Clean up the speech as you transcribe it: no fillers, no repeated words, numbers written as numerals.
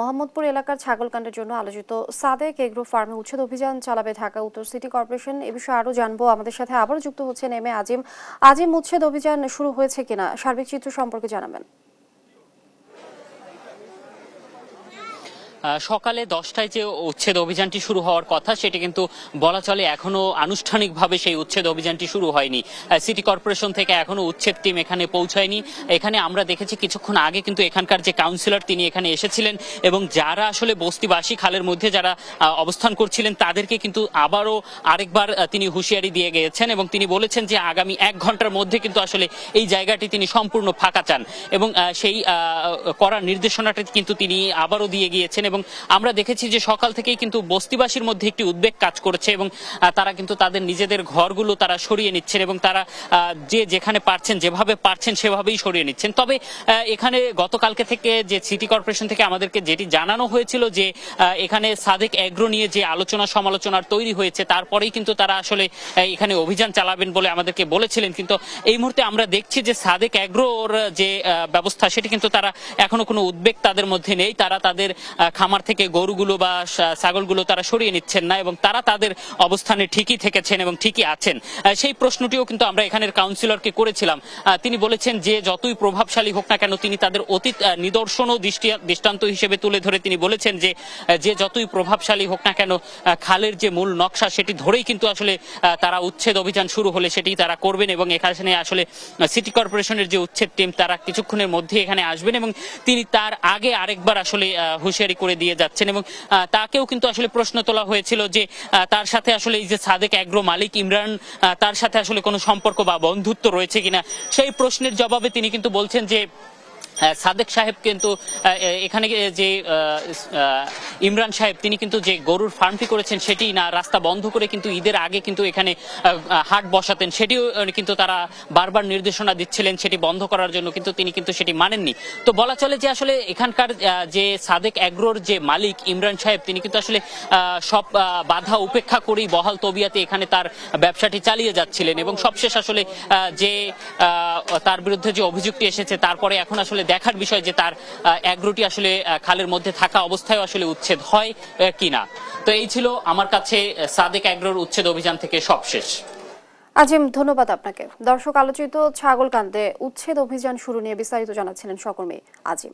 মোহাম্মদপুর এলাকার ছাগলকাণ্ডের জন্য আলোচিত সাদেক এগ্রো ফার্মে উচ্ছেদ অভিযান চালাবে ঢাকা উত্তর সিটি কর্পোরেশন। এ বিষয়ে আরো জানবো। আমাদের সাথে আবারও যুক্ত হচ্ছেন আজিম। উচ্ছেদ অভিযান শুরু হয়েছে কিনা সার্বিক চিত্র সম্পর্কে জানাবেন। সকালে 10টায় যে উচ্ছেদ অভিযানটি শুরু হওয়ার কথা সেটি কিন্তু বলা চলে এখনো আনুষ্ঠানিকভাবে সেই উচ্ছেদ অভিযানটি শুরু হয়নি। সিটি কর্পোরেশন থেকে এখনো উচ্ছেদ টিম এখানে পৌঁছায়নি। এখানে আমরা দেখেছি কিছুক্ষণ আগে কিন্তু এখানকার যে কাউন্সিলর তিনি এখানে এসেছিলেন এবং যারা আসলে বস্তিবাসী খালের মধ্যে যারা অবস্থান করছিলেন তাদেরকে কিন্তু আবারও আরেকবার তিনি হুঁশিয়ারি দিয়ে গিয়েছেন এবং তিনি বলেছেন যে আগামী 1 ঘন্টার মধ্যে কিন্তু আসলে এই জায়গাটি তিনি সম্পূর্ণ ফাঁকা চান এবং সেই করার নির্দেশনাটা কিন্তু তিনি আবারও দিয়ে গিয়েছেন। এবং আমরা দেখেছি যে সকাল থেকেই কিন্তু বস্তিবাসীর মধ্যে একটি উদ্বেগ কাজ করেছে এবং তারা কিন্তু তাদের নিজেদের ঘরগুলো তারা সরিয়ে নিচ্ছেন এবং তারা যে যেখানে পারছেন যেভাবে পারছেন সেভাবেই সরিয়ে নিচ্ছেন। তবে এখানে গতকালকে থেকে যে সিটি কর্পোরেশন থেকে আমাদেরকে যেটি জানানো হয়েছিল যে এখানে সাদেক এগ্রো নিয়ে যে আলোচনা সমালোচনার তৈরি হয়েছে তারপরেই কিন্তু তারা আসলে এখানে অভিযান চালাবেন বলে আমাদেরকে বলেছিলেন। কিন্তু এই মুহূর্তে আমরা দেখছি যে সাদেক এগ্রোর যে ব্যবস্থা সেটি কিন্তু তারা এখনো কোনো উদ্বেগ তাদের মধ্যে নেই। তারা তাদের খামার থেকে গরুগুলো বা ছাগলগুলো তারা সরিয়ে নিচ্ছেন না এবং তারা তাদের অবস্থানে ঠিকই থেকেছেন এবং ঠিকই আছেন। সেই প্রশ্নটিও কিন্তু আমরা এখানের কাউন্সিলরকে করেছিলাম। তিনি বলেছেন যে যতই প্রভাবশালী হোক না কেন তিনি তাদের অতীত নিদর্শন ও দৃষ্টান্ত হিসেবে তুলে ধরে তিনি বলেছেন যে যতই প্রভাবশালী হোক না কেন খালের যে মূল নকশা সেটি ধরেই কিন্তু আসলে তারা উচ্ছেদ অভিযান শুরু হলে সেটি তারা করবেন এবং এখানে আসলে সিটি কর্পোরেশনের যে উচ্ছেদ টিম তারা কিছুক্ষণের মধ্যে এখানে আসবেন এবং তিনি তার আগে আরেকবার আসলে হুঁশিয়ারি করে দিয়ে যাচ্ছেন। এবং তাকেও কিন্তু আসলে প্রশ্ন তোলা হয়েছিল যে তার সাথে আসলে এই যে সাদেক এগ্রো মালিক ইমরান তার সাথে আসলে কোনো সম্পর্ক বা বন্ধুত্ব রয়েছে কিনা সেই প্রশ্নের জবাবে তিনি কিন্তু বলছেন যে সাদেক সাহেব কিন্তু এখানে যে ইমরান সাহেব তিনি কিন্তু যে গরুর ফার্মটি করেছেন সেটি না রাস্তা বন্ধ করে কিন্তু ঈদের আগে কিন্তু এখানে হাট বসাতেন সেটিও কিন্তু তারা বারবার নির্দেশনা দিচ্ছিলেন সেটি বন্ধ করার জন্য, কিন্তু তিনি কিন্তু সেটি মানেননি। তো বলা চলে যে আসলে এখানকার যে সাদেক এগ্রোর যে মালিক ইমরান সাহেব তিনি কিন্তু আসলে সব বাধা উপেক্ষা করেই বহাল তবিয়াতে এখানে তার ব্যবসাটি চালিয়ে যাচ্ছিলেন এবং সবশেষ আসলে যে তার বিরুদ্ধে যে অভিযোগটি এসেছে তারপরে এখন আসলে দেখার বিষয় যে তার এগ্রোটি আসলে খালের মধ্যে থাকা অবস্থায় আসলে উচ্ছেদ হয় কিনা। তো এই ছিল আমার কাছে সাদেক এগ্রোর উচ্ছেদ অভিযান থেকে সবশেষ। আজিম, ধন্যবাদ আপনাকে। দর্শক, আলোচিত ছাগলকাণ্ডে উচ্ছেদ অভিযান শুরু নিয়ে বিস্তারিত জানাচ্ছিলেন সহকর্মী আজিম।